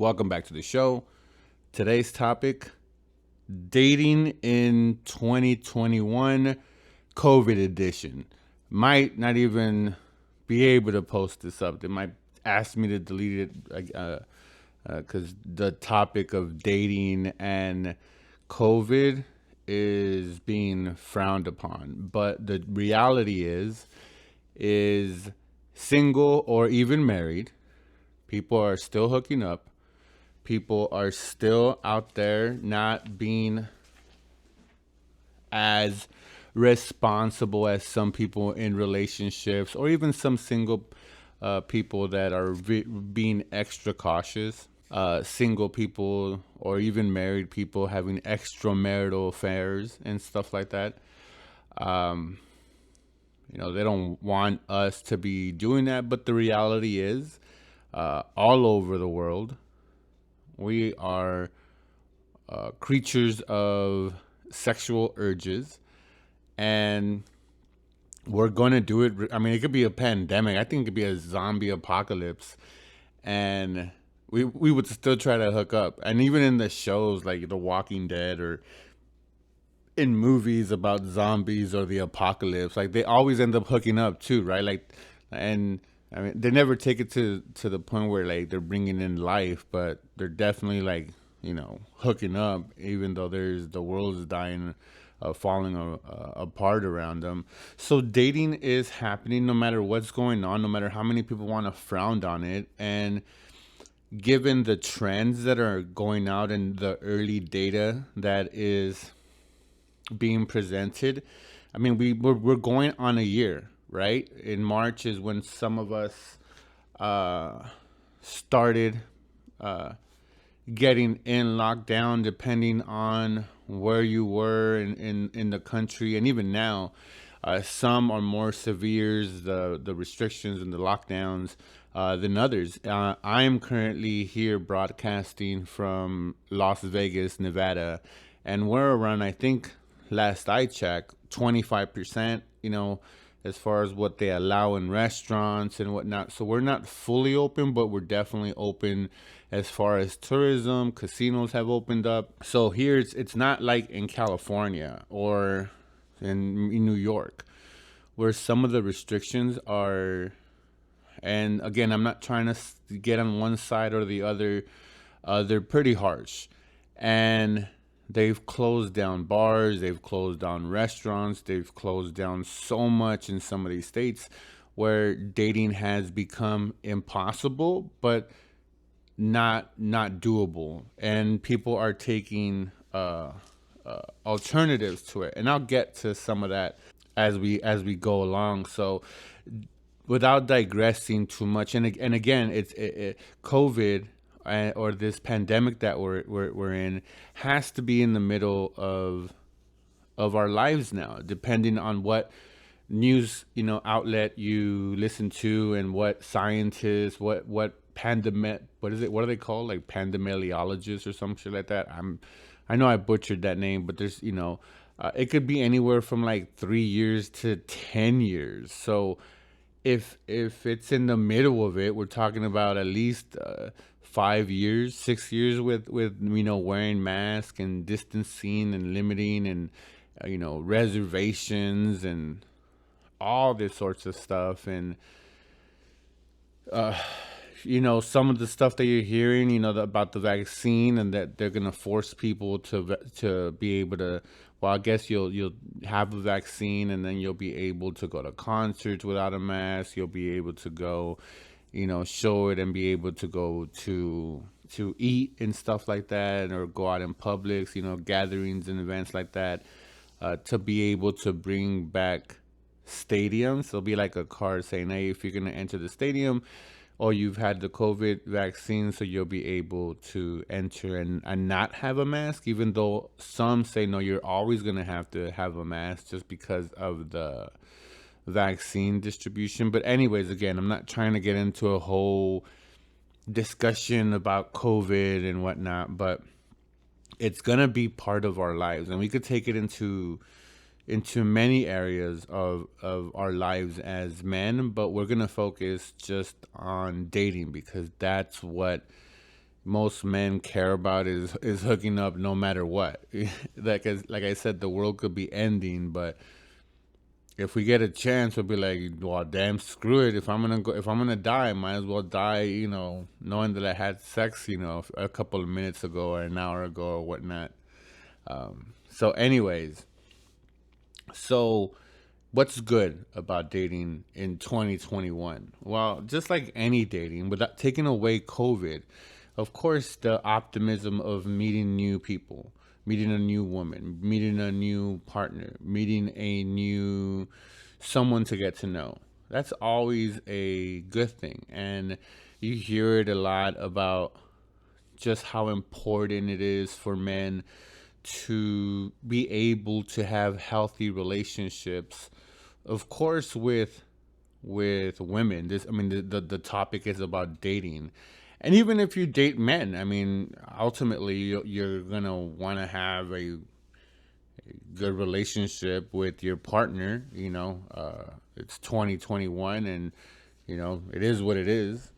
Welcome back to the show. Today's topic, dating in 2021 COVID edition. Might not even be able to post this up. They might ask me to delete it because the topic of dating and COVID is being frowned upon. But the reality is single or even married, people are still hooking up. People are still out there not being as responsible as some people in relationships, or even some single people that are being extra cautious. Single people or even married people having extramarital affairs and stuff like that. Um, they don't want us to be doing that, but the reality is, all over the world, we are creatures of sexual urges, and we're going to do it. I mean, it could be a pandemic. I think it could be a zombie apocalypse, and we would still try to hook up. And even in the shows like The Walking Dead, or in movies about zombies or the apocalypse, like they always end up hooking up too, right? Like, and I mean, they never take it to the point where like they're bringing in life, but they're definitely like hooking up, even though there's the world is dying, falling apart around them. So dating is happening no matter what's going on, no matter how many people want to frown on it, and given the trends that are going out and the early data that is being presented, I mean, we're going on a year, right? In March is when some of us started getting in lockdown, depending on where you were in the country. And even now, some are more severe, the restrictions and the lockdowns, than others. I am currently here broadcasting from Las Vegas, Nevada, and we're around, I think, last I checked, 25%, as far as what they allow in restaurants and whatnot. So we're not fully open, but we're definitely open as far as tourism. Casinos have opened up. So here it's not like in California or in New York, where some of the restrictions are. And again, I'm not trying to get on one side or the other. They're pretty harsh. And they've closed down bars, they've closed down restaurants, they've closed down so much in some of these states where dating has become impossible, but not doable. And people are taking alternatives to it. And I'll get to some of that as we go along. So without digressing too much, and again, COVID, or this pandemic that we're in, has to be in the middle of our lives now, depending on what news outlet you listen to, and what scientists, what pandemic, what is it, what are they called, like pandemoniologists or some shit like that. I know I butchered that name, but there's it could be anywhere from like 3 years to 10 years. So if it's in the middle of it, we're talking about at least 5 years, 6 years with wearing masks and distancing and limiting, and reservations and all this sorts of stuff. And some of the stuff that you're hearing, about the vaccine, and that they're gonna force people to be able to. Well, I guess you'll have a vaccine, and then you'll be able to go to concerts without a mask. You'll be able to go, show it, and be able to go to eat and stuff like that, or go out in publics, gatherings and events like that, to be able to bring back stadiums. There'll be like a card saying, hey, if you're gonna enter the stadium, or you've had the COVID vaccine, so you'll be able to enter and not have a mask, even though some say, no, you're always going to have a mask just because of the vaccine distribution. But anyways, again, I'm not trying to get into a whole discussion about COVID and whatnot, but it's going to be part of our lives. And we could take it into many areas of our lives as men, but we're going to focus just on dating, because that's what most men care about is hooking up no matter what. Like I said, the world could be ending, but if we get a chance, we'll be like, well, damn, screw it. If I'm gonna die, I might as well die, knowing that I had sex, a couple of minutes ago or an hour ago or whatnot. So, anyways, so what's good about dating in 2021? Well, just like any dating, without taking away COVID, of course, the optimism of meeting new people, meeting a new woman, meeting a new partner, meeting a new someone to get to know. That's always a good thing. And you hear it a lot about just how important it is for men to be able to have healthy relationships, of course, with women. The topic is about dating, and even if you date men, I mean, ultimately you're gonna want to have a good relationship with your partner. It's 2021, and it is what it is.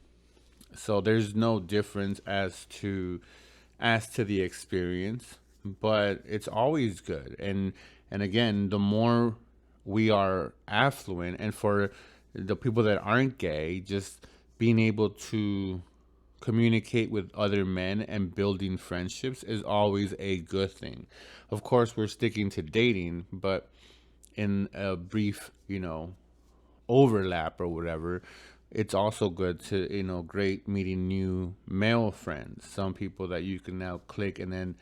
So there's no difference as to the experience, but it's always good. And again, the more we are affluent, and for the people that aren't gay, just being able to communicate with other men and building friendships is always a good thing. Of course, we're sticking to dating, but in a brief, overlap or whatever, it's also good to, great meeting new male friends, some people that you can now click and then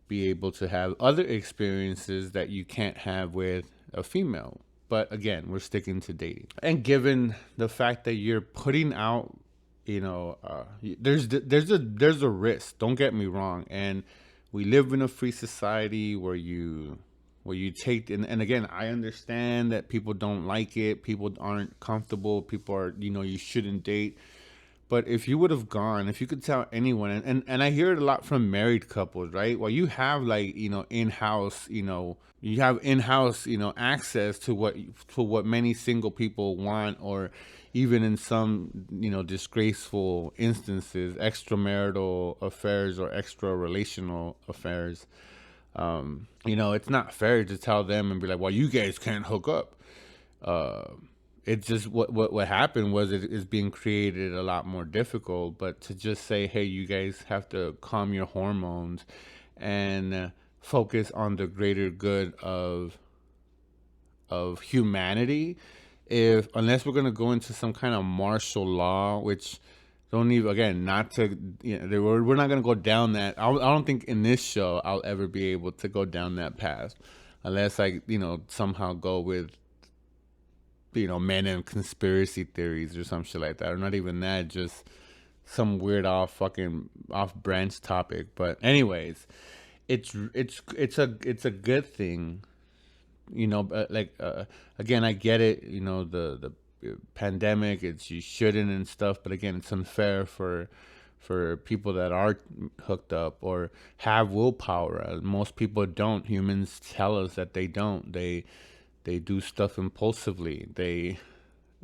be able to have other experiences that you can't have with a female. But again, we're sticking to dating. And given the fact that you're putting out, there's a risk. Don't get me wrong. And we live in a free society where you take, and again, I understand that people don't like it, people aren't comfortable, people are, you shouldn't date. But if you would have gone, if you could tell anyone, and I hear it a lot from married couples, right? Well, you have, like, in-house, you have in-house, access to what many single people want, or even in some, disgraceful instances, extramarital affairs or extra relational affairs. It's not fair to tell them and be like, well, you guys can't hook up. Uh, it's just what happened was it is being created a lot more difficult. But to just say, hey, you guys have to calm your hormones and focus on the greater good of humanity. If unless we're gonna go into some kind of martial law, which don't even, again, not to, we're not gonna go down that. I don't think in this show I'll ever be able to go down that path, unless I somehow go with men and conspiracy theories or some shit like that, or not even that, just some weird off branch topic. But anyways, it's a good thing, like, again, I get it, the pandemic, it's, you shouldn't and stuff, but again, it's unfair for people that are hooked up or have willpower. Most people don't. Humans tell us that they don't. They do stuff impulsively.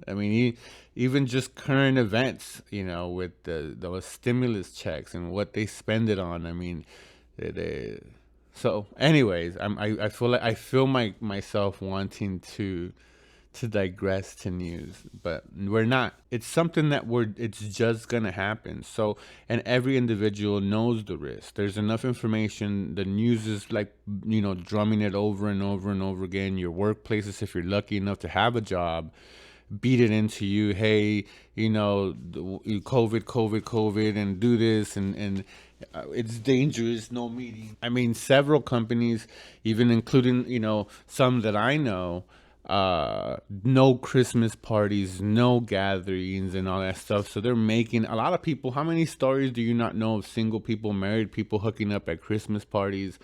I mean, even just current events, with the stimulus checks and what they spend it on. I mean, so anyways, I feel myself wanting to digress to news, but we're not. It's something that it's just gonna happen. So, and every individual knows the risk. There's enough information. The news is like, drumming it over and over and over again. Your workplaces, if you're lucky enough to have a job, beat it into you. Hey, COVID, and do this, and it's dangerous. No meeting. I mean, several companies, even including some that I know, no Christmas parties, no gatherings, and all that stuff. So they're making a lot of people. How many stories do you not know of single people, married people hooking up at Christmas parties,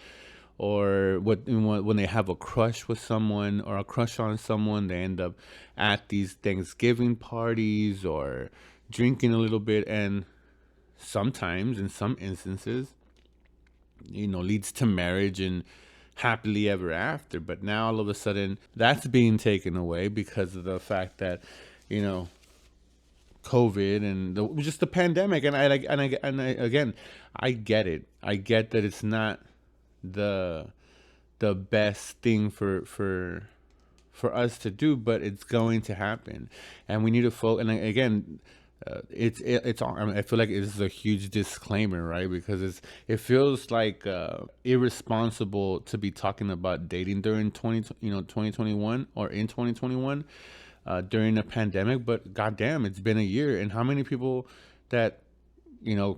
or when they have a crush with someone or a crush on someone, they end up at these Thanksgiving parties or drinking a little bit, and sometimes, in some instances, leads to marriage and happily ever after. But now all of a sudden that's being taken away because of the fact that, COVID and just the pandemic. And I like, again, I get it. I get that it's not the best thing for us to do, but it's going to happen, and we need to focus. And again, it's I mean, I feel like it's a huge disclaimer, right? Because it feels like irresponsible to be talking about dating during 2021 or in 2021 during a pandemic. But goddamn, it's been a year, and how many people that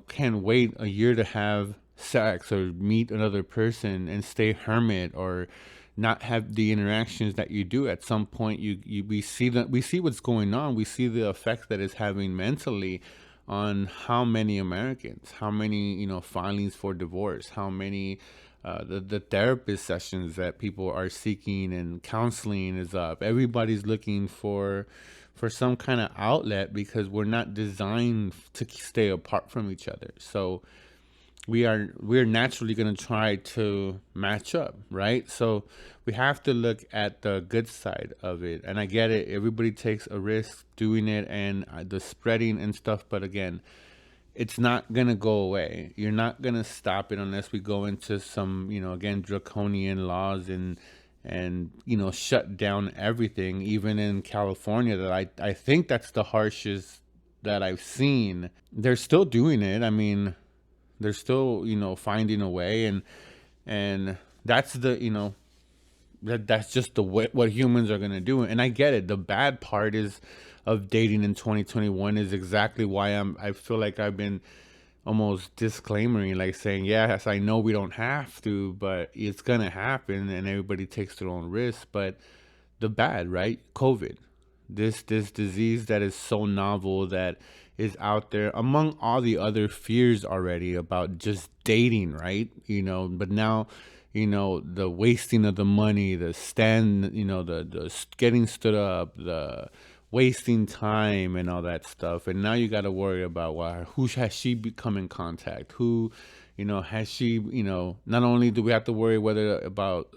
can wait a year to have sex or meet another person and stay hermit or not have the interactions that you do. At some point we see that, we see what's going on, we see the effects that it's having mentally on how many Americans, how many filings for divorce, how many the therapist sessions that people are seeking, and counseling is up. Everybody's looking for some kind of outlet because we're not designed to stay apart from each other. So we're naturally going to try to match up, right? So we have to look at the good side of it. And I get it, everybody takes a risk doing it, and the spreading and stuff, but again, it's not going to go away. You're not going to stop it unless we go into some again, draconian laws and shut down everything. Even in California, that I think that's the harshest that I've seen. They're still doing it. I mean, they're still finding a way, and that's that's just the way, what humans are going to do. And I get it. The bad part is of dating in 2021 is exactly why I feel like I've been almost disclaiming, like saying, yes, I know we don't have to, but it's going to happen, and everybody takes their own risks. But the bad, right? COVID, this disease that is so novel, that is out there among all the other fears already about just dating, right? But now the wasting of the money, the the getting stood up, the wasting time and all that stuff. And now you got to worry about, well, who has she become in contact, who has she, not only do we have to worry whether about,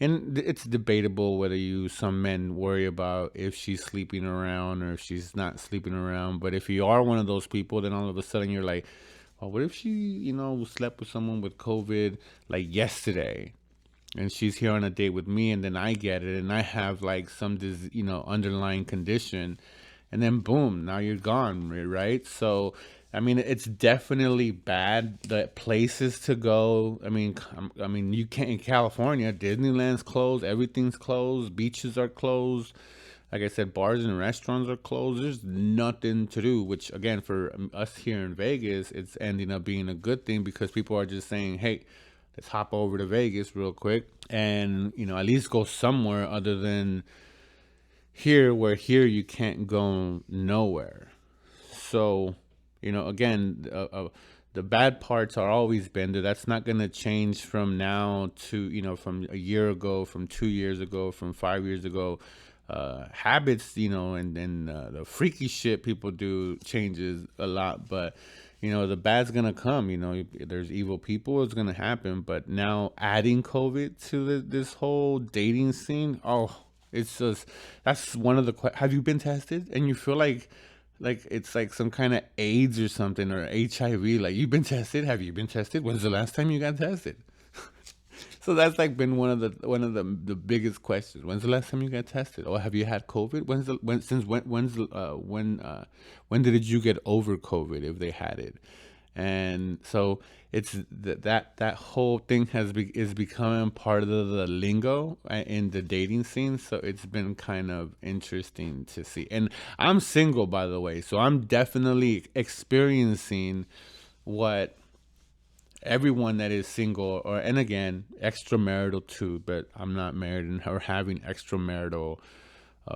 and it's debatable whether some men worry about if she's sleeping around or if she's not sleeping around. But if you are one of those people, then all of a sudden you're like, oh, what if she, slept with someone with COVID like yesterday, and she's here on a date with me, and then I get it, and I have like some underlying condition, and then boom, now you're gone, right? So I mean, it's definitely bad. The places to go. I mean, you can't in California. Disneyland's closed. Everything's closed. Beaches are closed. Like I said, bars and restaurants are closed. There's nothing to do. Which again, for us here in Vegas, it's ending up being a good thing because people are just saying, "Hey, let's hop over to Vegas real quick and at least go somewhere other than here, where here you can't go nowhere." So again, the bad parts are always been there. That's not going to change from now to, from a year ago, from 2 years ago, from 5 years ago. Habits, and the freaky shit people do changes a lot. But, the bad's going to come. There's evil people. It's going to happen. But now adding COVID to this whole dating scene, oh, it's just, that's one of the, have you been tested? And you feel like it's like some kind of AIDS or something, or HIV. Like, you've been tested? Have you been tested? When's the last time you got tested? So that's like been one of the biggest questions. When's the last time you got tested? Or have you had COVID? When did you get over COVID, if they had it? And so it's that whole thing is becoming part of the lingo in the dating scene. So it's been kind of interesting to see. And I'm single, by the way, so I'm definitely experiencing what everyone that is single, and again, extramarital too, but I'm not married or having extramarital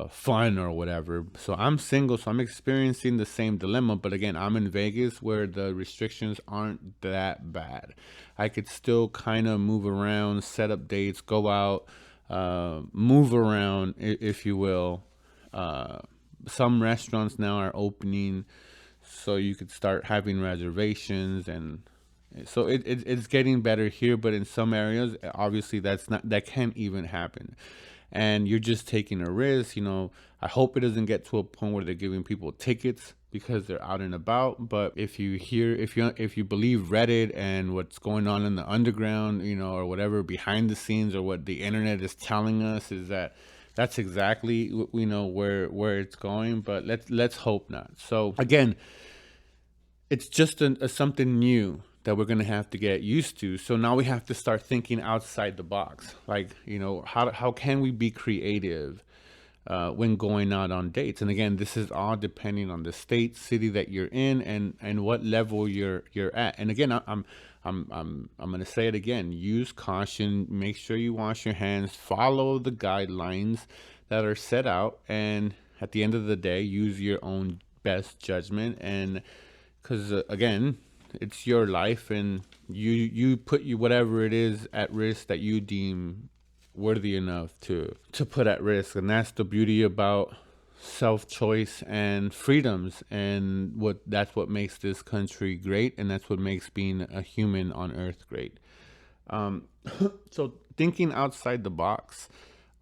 fun or whatever. So I'm single, so I'm experiencing the same dilemma. But again, I'm in Vegas where the restrictions aren't that bad. I could still kind of move around, set up dates, go out, move around, if you will. Some restaurants now are opening, so you could start having reservations, and so it's getting better here. But in some areas, obviously, that can't even happen. and you're just taking a risk. I hope it doesn't get to a point where they're giving people tickets because they're out and about. But if you believe Reddit and what's going on in the underground, or whatever behind the scenes, or what the internet is telling us, is that that's exactly where it's going. But let's hope not. So again, it's just something new that we're gonna have to get used to. So now we have to start thinking outside the box. Like, how can we be creative when going out on dates? And again, this is all depending on the state, city that you're in, and what level you're at. And again, I'm gonna say it again. Use caution. Make sure you wash your hands. Follow the guidelines that are set out, and at the end of the day, use your own best judgment. And because again, it's your life, and you put whatever it is at risk that you deem worthy enough to put at risk. And that's the beauty about self-choice and freedoms, and that's what makes this country great, and that's what makes being a human on earth great. um, so thinking outside the box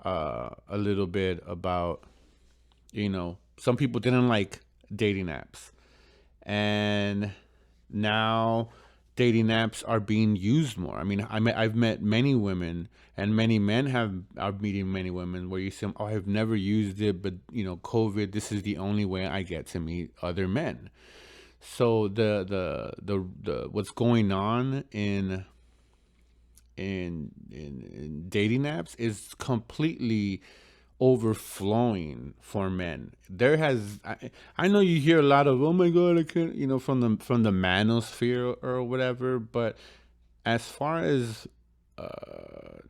a little bit about, some people didn't like dating apps, and now dating apps are being used more. I mean, I've met many women, and many men are meeting many women where you say, "Oh, I've never used it, but COVID, this is the only way I get to meet other men." So the what's going on in dating apps is completely overflowing for men. I know you hear a lot of, "Oh my god, I can't," from the manosphere or whatever, but as far as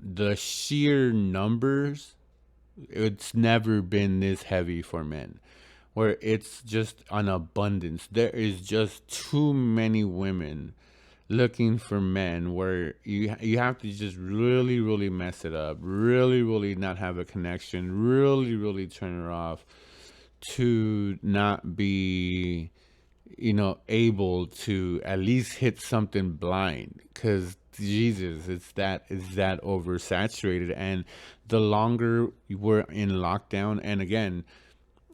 the sheer numbers, it's never been this heavy for men, where it's just an abundance. There is just too many women looking for men, where you have to just really really mess it up, really really not have a connection, really really turn her off, to not be able to at least hit something blind. Because Jesus, it's that oversaturated. And the longer we're in lockdown, and again,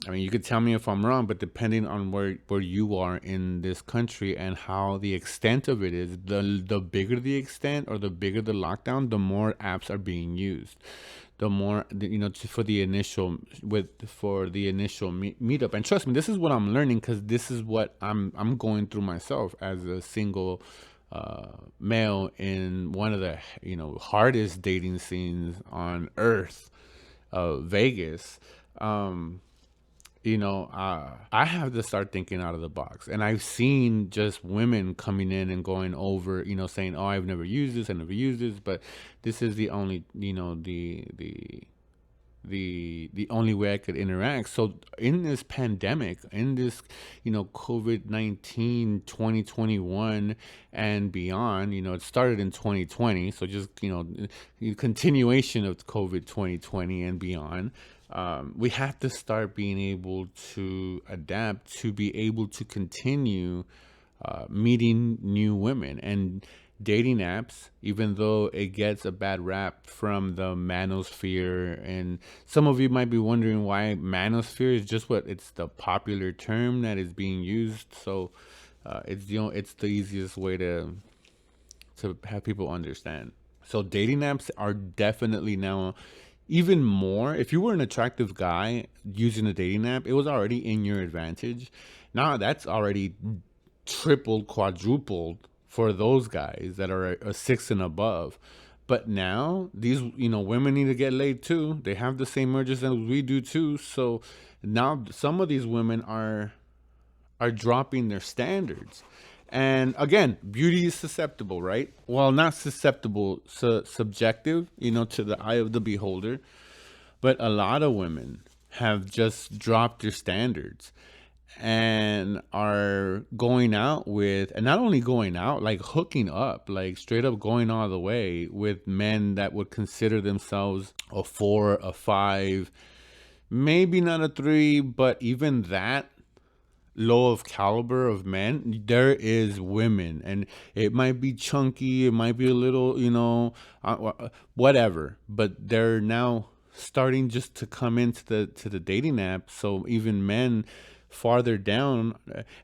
I mean, you could tell me if I'm wrong, but depending on where you are in this country and how the extent of it is, the bigger the extent, or the bigger the lockdown, the more apps are being used. The more, for the initial meetup. And trust me, this is what I'm learning, because this is what I'm going through myself as a single male in one of the hardest dating scenes on earth, Vegas. I have to start thinking out of the box. And I've seen just women coming in and going over, saying, "Oh, I've never used this, I never used this, but this is the only, the only way I could interact." So in this pandemic, in this, COVID-19 2021 and beyond, it started in 2020. So just, continuation of COVID 2020 and beyond. We have to start being able to adapt, to be able to continue meeting new women. And dating apps, even though it gets a bad rap from the manosphere, and some of you might be wondering why manosphere is just it's the popular term that is being used. So it's the easiest way to have people understand. So dating apps are definitely now even more. If you were an attractive guy using a dating app, it was already in your advantage. Now that's already tripled, quadrupled for those guys that are a six and above. But now these, women need to get laid too. They have the same urges as we do too. So now some of these women are dropping their standards. And again, beauty is susceptible, right? Well, not susceptible, subjective, to the eye of the beholder. But a lot of women have just dropped their standards and are going out with, and not only going out, like hooking up, like straight up going all the way with men that would consider themselves a 4, a 5, maybe not a 3, but even that low of caliber of men, there is women, and it might be chunky, it might be a little, whatever, but they're now starting just to come into the dating app. So even men farther down,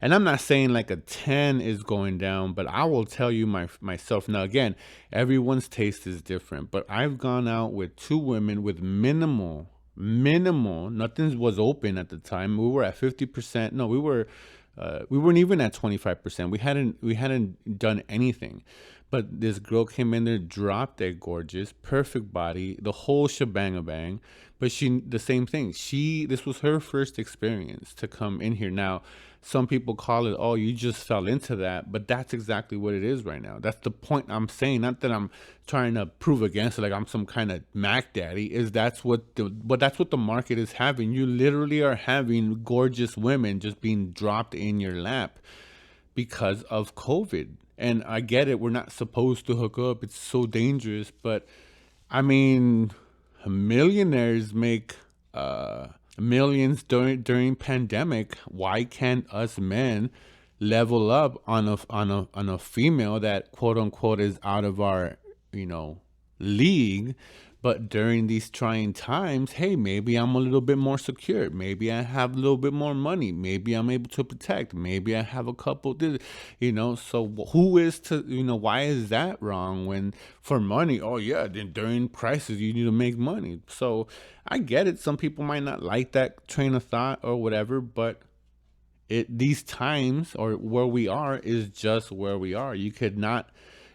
and I'm not saying like a 10 is going down, but I will tell you myself. Now again, everyone's taste is different, but I've gone out with two women with minimal, nothing was open at the time. We were at 50%. No, we weren't even at 25%. We hadn't done anything. But this girl came in there, dropped dead gorgeous, perfect body, the whole shebang bang. But the same thing. This was her first experience to come in here. Now, some people call it, oh, you just fell into that, but that's exactly what it is right now. That's the point I'm saying. Not that I'm trying to prove against it, like I'm some kind of Mac daddy. But that's what the market is having. You literally are having gorgeous women just being dropped in your lap because of COVID. And I get it, we're not supposed to hook up. It's so dangerous. But I mean, millionaires make millions during pandemic. Why can't us men level up on a female that quote unquote is out of our, you know, league? But during these trying times, hey, maybe I'm a little bit more secure. Maybe I have a little bit more money. Maybe I'm able to protect. Maybe I have a couple, so who is to, why is that wrong when for money? Oh, yeah, then during crisis, you need to make money. So I get it. Some people might not like that train of thought or whatever, but these times or where we are is just where we are. You could want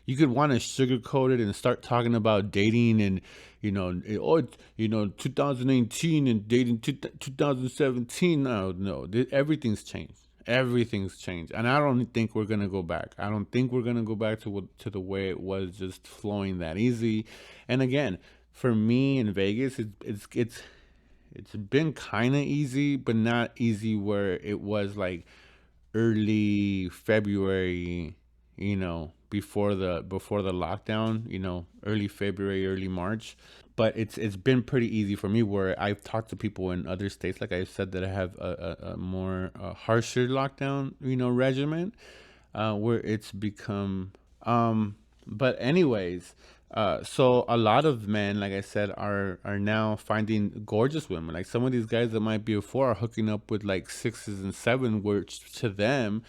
to sugarcoat it and start talking about dating and 2018 and dating 2017. No, everything's changed, and I don't think we're gonna go back. I don't think we're gonna go back to the way it was, just flowing that easy. And again, for me in Vegas, it's been kind of easy, but not easy where it was like early February, before the lockdown, early February, early March. But it's been pretty easy for me where I've talked to people in other states, like I said, that I have a more harsher lockdown, regimen, where it's become. But anyways, so a lot of men, like I said, are now finding gorgeous women. Like some of these guys that might be a four are hooking up with like sixes and seven, which to them,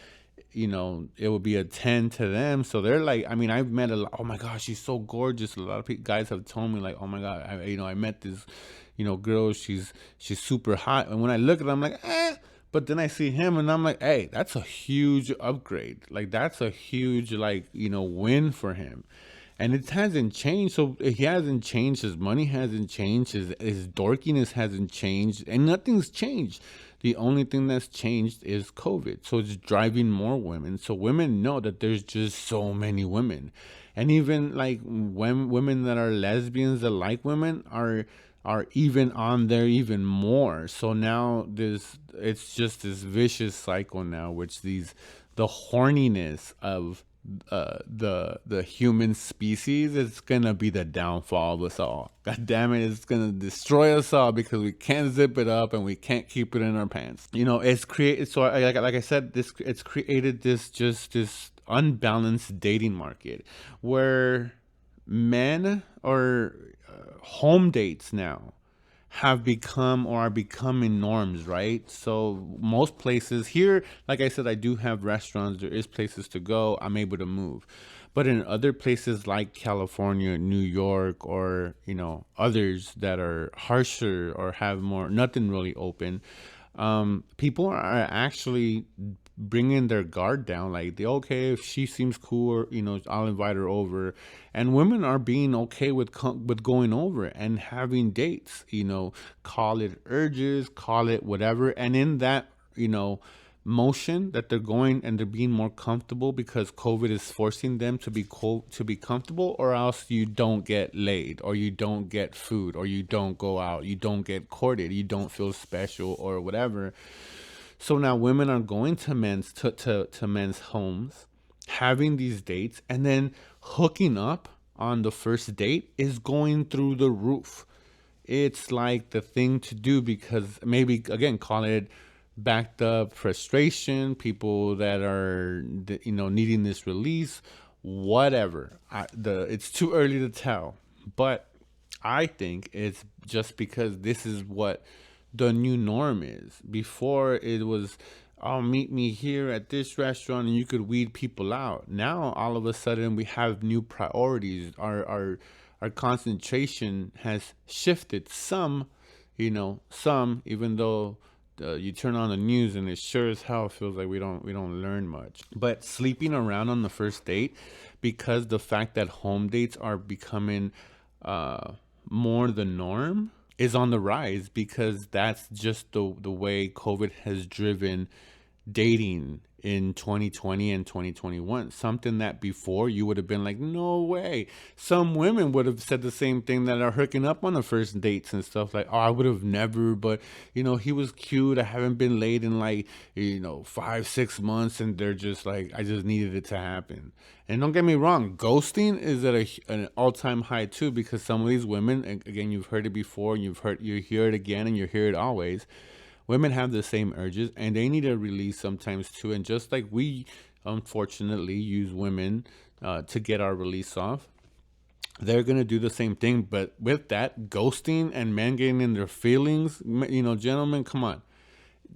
it would be a 10 to them. So they're like, I mean, I've met a lot. Oh my gosh, she's so gorgeous. A lot of guys have told me like, oh my God, I met this, girl. She's super hot. And when I look at her, I'm like, eh. But then I see him and I'm like, hey, that's a huge upgrade. Like that's a huge, like, win for him. And it hasn't changed. So he hasn't changed. His money hasn't changed. His dorkiness hasn't changed. And nothing's changed. The only thing that's changed is COVID. So it's driving more women. So women know that there's just so many women. And even like when women that are lesbians that like women are even on there even more. So now it's just this vicious cycle now, which the horniness of the human species is gonna be the downfall of us all. God damn it, it's gonna destroy us all because we can't zip it up and we can't keep it in our pants. It's created, so like I said, it's created this unbalanced dating market where men or home dates now have become or are becoming norms, right? So most places here, like I said, I do have restaurants. There is places to go. I'm able to move. But in other places like California, New York, or, others that are harsher or have more, nothing really open, people are actually bringing their guard down. Like, okay, if she seems cool, or, I'll invite her over. And women are being okay with going over and having dates. Call it urges, call it whatever. And in that, motion that they're going and they're being more comfortable because COVID is forcing them to be comfortable, or else you don't get laid, or you don't get food, or you don't go out, you don't get courted, you don't feel special or whatever. So now women are going to men's homes, having these dates, and then hooking up on the first date is going through the roof. It's like the thing to do because maybe, again, call it backed up frustration, people that are, needing this release, whatever. It's too early to tell, but I think it's just because this is what the new norm is. Before it was, "Oh, meet me here at this restaurant," and you could weed people out. Now all of a sudden we have new priorities. Our concentration has shifted. Some, even though you turn on the news and it sure as hell feels like we don't learn much. But sleeping around on the first date, because the fact that home dates are becoming uh, more the norm, is on the rise, because that's just the way COVID has driven dating in 2020 and 2021. Something that before you would have been like, no way. Some women would have said the same thing that are hooking up on the first dates and stuff, like, oh, I would have never, but he was cute. I haven't been laid in like 5 6 months, and they're just like, I just needed it to happen. And don't get me wrong, ghosting is at an all-time high too, because some of these women, again, you've heard it before, and you hear it again, and you hear it always. Women have the same urges, and they need a release sometimes too. And just like we, unfortunately, use women to get our release off, they're gonna do the same thing. But with that, ghosting and men getting in their feelings, gentlemen, come on,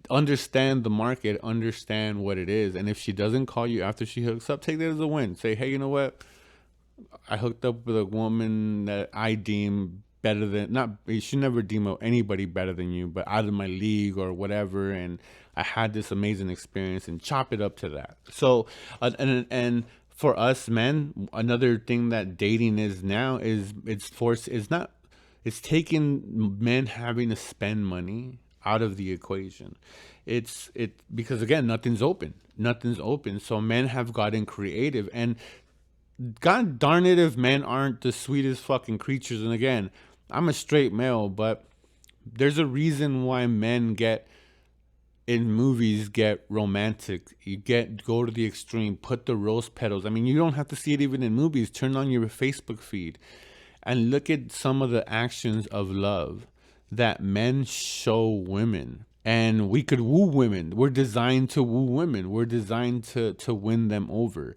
understand the market, understand what it is. And if she doesn't call you after she hooks up, take that as a win. Say, hey, you know what? I hooked up with a woman that I deem better than, not, you should never deem anybody better than you, but out of my league or whatever. And I had this amazing experience, and chop it up to that. So, and for us men, another thing that dating is now is it's not, it's taking men having to spend money out of the equation. Because again, nothing's open. So men have gotten creative, and God darn it if men aren't the sweetest fucking creatures. And again, I'm a straight male, but there's a reason why men in movies get romantic. Go to the extreme, put the rose petals. I mean, you don't have to see it even in movies. Turn on your Facebook feed and look at some of the actions of love that men show women. And we could woo women. We're designed to woo women. We're designed to win them over.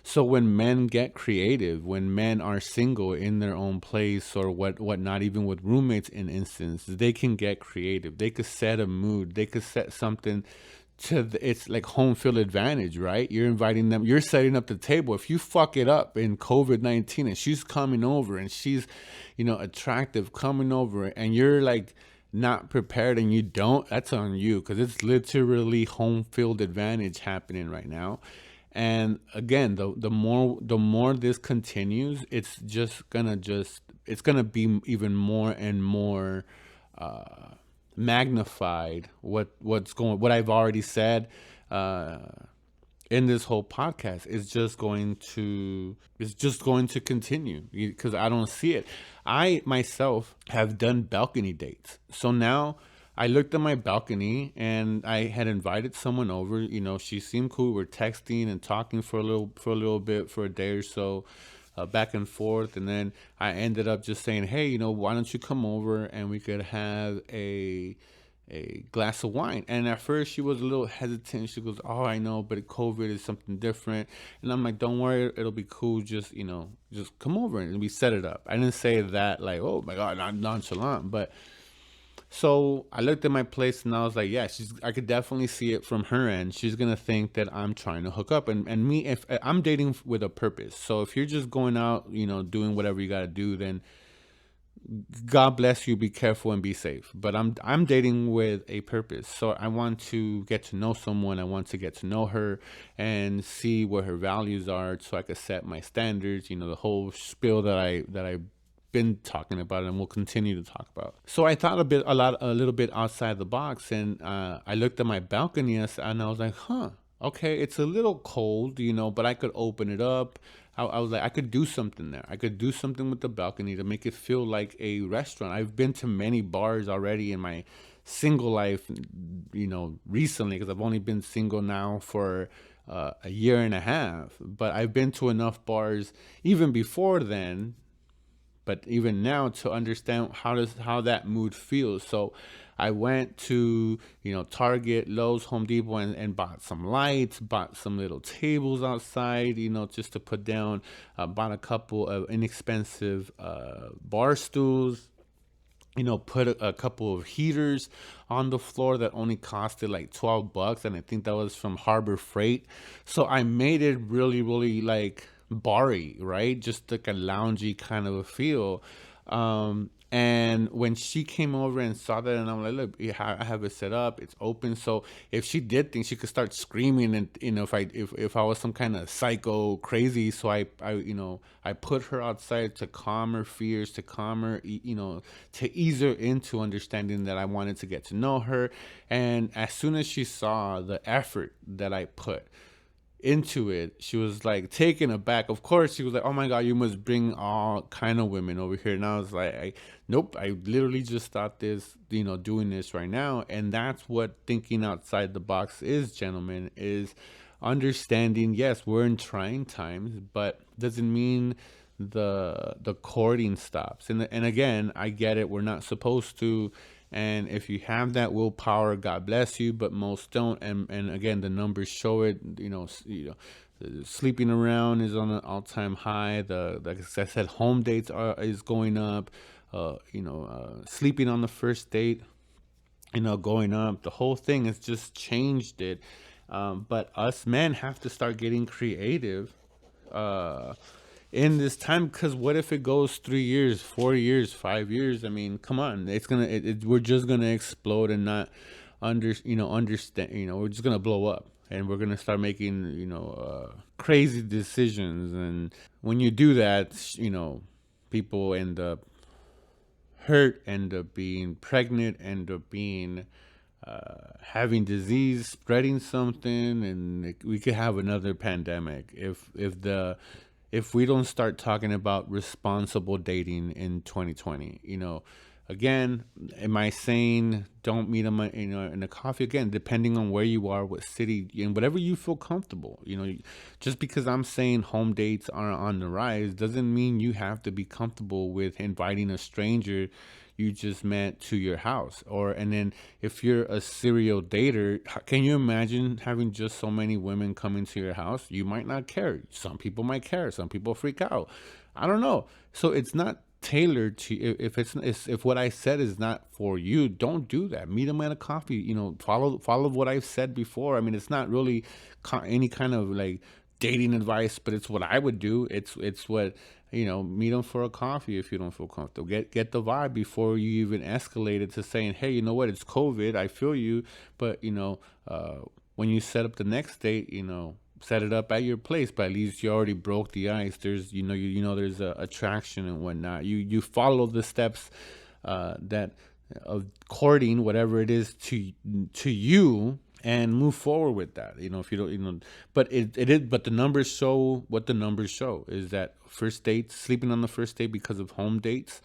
So when men get creative, when men are single in their own place, or what not even with roommates in instance, they can get creative. They could set a mood. They could set something it's like home field advantage, right? You're inviting them. You're setting up the table. If you fuck it up in COVID-19 and she's coming over and she's, attractive coming over, and you're like not prepared and you don't, that's on you, because it's literally home field advantage happening right now. And again, the more this continues, it's gonna be even more and more magnified. What I've already said in this whole podcast is just going to continue, because I don't see it. I myself have done balcony dates, so now I looked at my balcony and I had invited someone over. She seemed cool. We're texting and talking for a little bit, for a day or so, back and forth. And then I ended up just saying, hey, why don't you come over and we could have a glass of wine. And at first she was a little hesitant. She goes, oh, I know, but COVID is something different. And I'm like, don't worry, it'll be cool. Just come over, and we set it up. I didn't say that like, oh my God, I'm nonchalant, but so I looked at my place and I was like, yeah, I could definitely see it from her end. She's going to think that I'm trying to hook up, and me, if I'm dating with a purpose. So if you're just going out, doing whatever you got to do, then God bless you, be careful and be safe. But I'm dating with a purpose. So I want to get to know someone. I want to get to know her and see what her values are, so I could set my standards, the whole spiel that I been talking about and we'll continue to talk about. So I thought a little bit outside the box, and I looked at my balcony and I was like, okay, it's a little cold, but I could open it up. I was like, I could do something there. I could do something with the balcony to make it feel like a restaurant. I've been to many bars already in my single life, recently, because I've only been single now for a year and a half. But I've been to enough bars even before then but even now to understand how that mood feels. So I went to, Target, Lowe's, Home Depot, and bought some lights, bought some little tables outside, just to put down, bought a couple of inexpensive bar stools, put a couple of heaters on the floor that only costed like $12, and I think that was from Harbor Freight. So I made it really, really like bar-y, right? Just like a loungy kind of a feel. And when she came over and saw that, and I'm like, look, I have it set up, it's open. So if she did think she could start screaming, and if I was some kind of psycho crazy, so I put her outside to calm her fears, to calm her, to ease her into understanding that I wanted to get to know her. And as soon as she saw the effort that I put into it, she was like taken aback. Of course, she was like, "Oh my God, you must bring all kind of women over here." And I was like, "Nope, I literally just thought this, doing this right now." And that's what thinking outside the box is, gentlemen, is understanding. Yes, we're in trying times, but doesn't mean the courting stops. And again, I get it. We're not supposed to. And if you have that willpower, God bless you, but most don't. And again, the numbers show it. Sleeping around is on an all-time high. Like I said, home dates is going up. Sleeping on the first date, going up. The whole thing has just changed it. But us men have to start getting creative. In this time, because what if it goes 3 years, 4 years, 5 years? I mean, come on, we're just gonna explode and not understand. We're just gonna blow up, and we're gonna start making crazy decisions. And when you do that, people end up hurt, end up being pregnant, end up being having disease, spreading something, and we could have another pandemic if we don't start talking about responsible dating in 2020. Again, am I saying don't meet them in a coffee? Again, depending on where you are, what city, and whatever you feel comfortable. Just because I'm saying home dates are on the rise doesn't mean you have to be comfortable with inviting a stranger you just met to your house. And then if you're a serial dater, can you imagine having just so many women coming to your house? You might not care. Some people might care. Some people freak out. I don't know. So it's not tailored to, if what I said is not for you, don't do that. Meet them at a coffee. Follow what I've said before. I mean, it's not really any kind of like dating advice, but it's what I would do. It's what, meet them for a coffee if you don't feel comfortable. Get the vibe before you even escalate it to saying, hey, you know what, it's COVID, I feel you, but when you set up the next date, set it up at your place, but at least you already broke the ice. There's there's a attraction and whatnot. You follow the steps that of courting, whatever it is to you, and move forward with that. If you don't, but it is, but the numbers show what the numbers show is that first dates, sleeping on the first date because of home dates,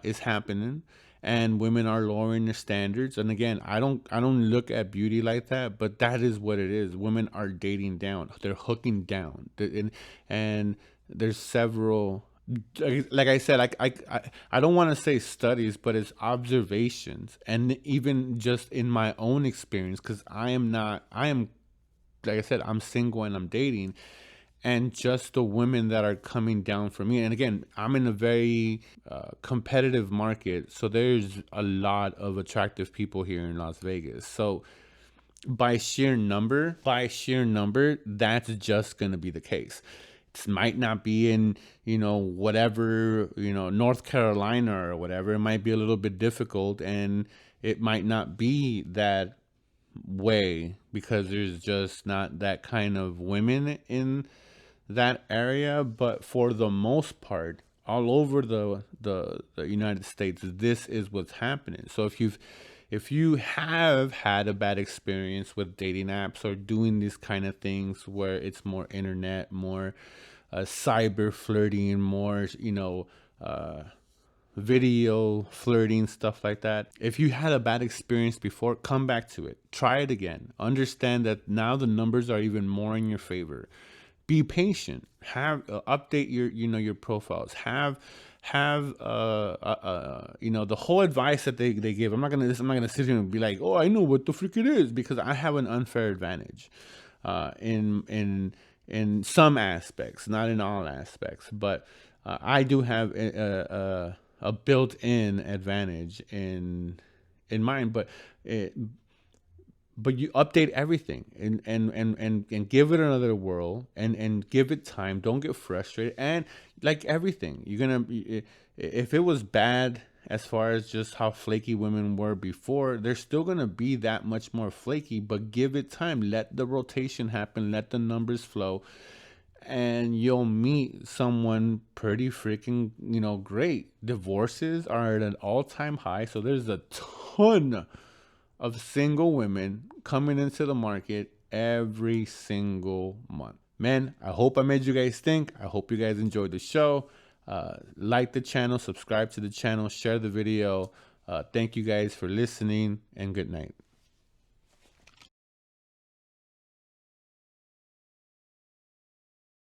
is happening, and women are lowering their standards. And again, I don't look at beauty like that, but that is what it is. Women are dating down. They're hooking down, and there's several. Like I said, I don't want to say studies, but it's observations, and even just in my own experience, because I am, like I said, I'm single and I'm dating, and just the women that are coming down for me. And again, I'm in a very competitive market, so there's a lot of attractive people here in Las Vegas. So by sheer number, that's just going to be the case. Might not be in whatever North Carolina or whatever. It might be a little bit difficult, and it might not be that way because there's just not that kind of women in that area. But for the most part, all over the United States, this is what's happening. So if you have had a bad experience with dating apps or doing these kind of things where it's more internet, more cyber flirting, more video flirting, stuff like that. If you had a bad experience before, come back to it. Try it again. Understand that now the numbers are even more in your favor. Be patient. Have update your profiles. Have have the whole advice that they give. I'm not gonna sit here and be like, oh, I know what the freak it is, because I have an unfair advantage in some aspects, not in all aspects, but I do have a built-in advantage in mine. But you update everything, and give it another whirl, and give it time. Don't get frustrated. And like everything, you're gonna if it was bad as far as just how flaky women were before, they're still gonna be that much more flaky. But give it time. Let the rotation happen. Let the numbers flow, and you'll meet someone pretty freaking great. Divorces are at an all-time high, so there's a ton of single women coming into the market every single month. Man, I hope I made you guys think. I hope you guys enjoyed the show. Like the channel, subscribe to the channel, share the video. Thank you guys for listening, and good night.